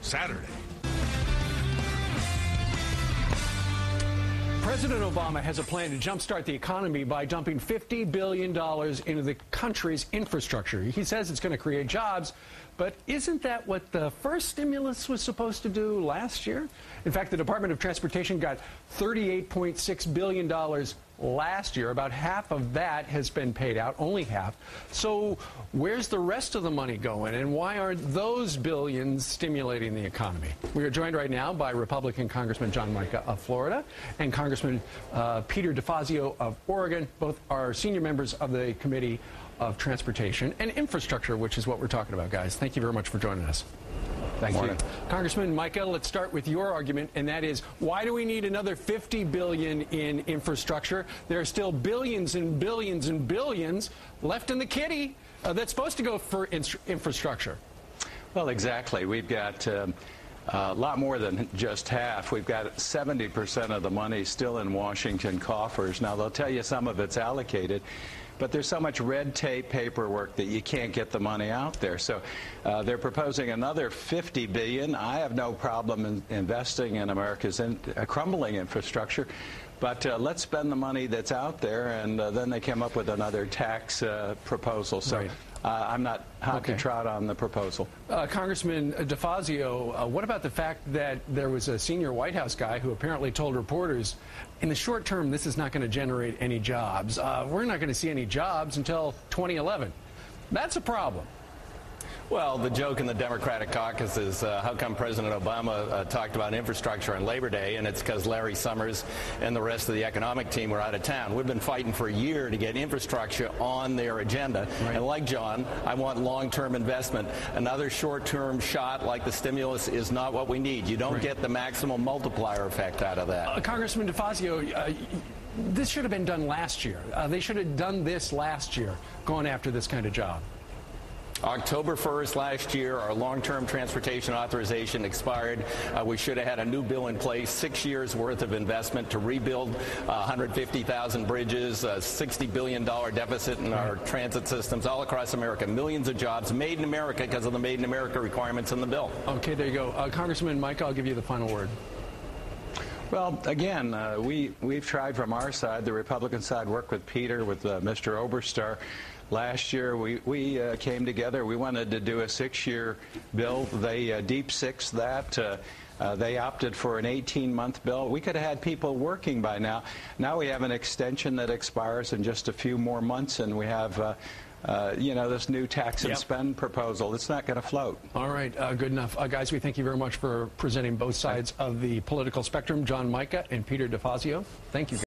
Saturday. President Obama has a plan to jumpstart the economy by dumping $50 billion into the country's infrastructure. He says it's going to create jobs, but isn't that what the first stimulus was supposed to do last year? In fact, the Department of Transportation got $38.6 billion last year. About half of that has been paid out, only half. So where's the rest of the money going, and why aren't those billions stimulating the economy? We are joined right now by Republican Congressman John Mica of Florida and Congressman Peter DeFazio of Oregon. Both are senior members of the Committee of Transportation and Infrastructure, which is what we're talking about, guys. Thank you very much for joining us. Thank you. Congressman Mica, let's start with your argument, and that is, why do we need another $50 billion in infrastructure? There are still billions and billions and billions left in the kitty that's supposed to go for infrastructure. Well, exactly. We've got a lot more than just half. We've got 70% of the money still in Washington coffers. Now, they'll tell you some of it's allocated, but there's so much red tape paperwork that you can't get the money out there. So they're proposing another $50 billion. I have no problem in investing in America's crumbling infrastructure, but let's spend the money that's out there, and then they came up with another tax proposal. So right. I'm not hot to trot on the proposal. Congressman DeFazio, what about the fact that there was a senior White House guy who apparently told reporters, in the short term, this is not going to generate any jobs. We're not going to see any jobs until 2011. That's a problem. Well, the joke in the Democratic caucus is how come President Obama talked about infrastructure on Labor Day, and it's because Larry Summers and the rest of the economic team were out of town. We've been fighting for a year to get infrastructure on their agenda. Right. And like John, I want long-term investment. Another short-term shot like the stimulus is not what we need. You don't get the maximum multiplier effect out of that. Congressman DeFazio, this should have been done last year. They should have done this last year, going after this kind of job. October 1st last year, our long-term transportation authorization expired. We should have had a new bill in place, 6 years worth of investment to rebuild 150,000 bridges, a $60 billion deficit in our transit systems all across America, millions of jobs made in America because of the Made in America requirements in the bill. Okay, there you go. Congressman Mica, I'll give you the final word. Well, again, we've tried from our side, the Republican side, worked with Peter, with Mr. Oberstar. Last year, we came together. We wanted to do a 6-year bill. They deep-sixed that. They opted for an 18-month bill. We could have had people working by now. Now we have an extension that expires in just a few more months, and we have this new tax and spend proposal. It's not going to float. All right, good enough. Guys, we thank you very much for presenting both sides of the political spectrum. John Mica and Peter DeFazio, thank you.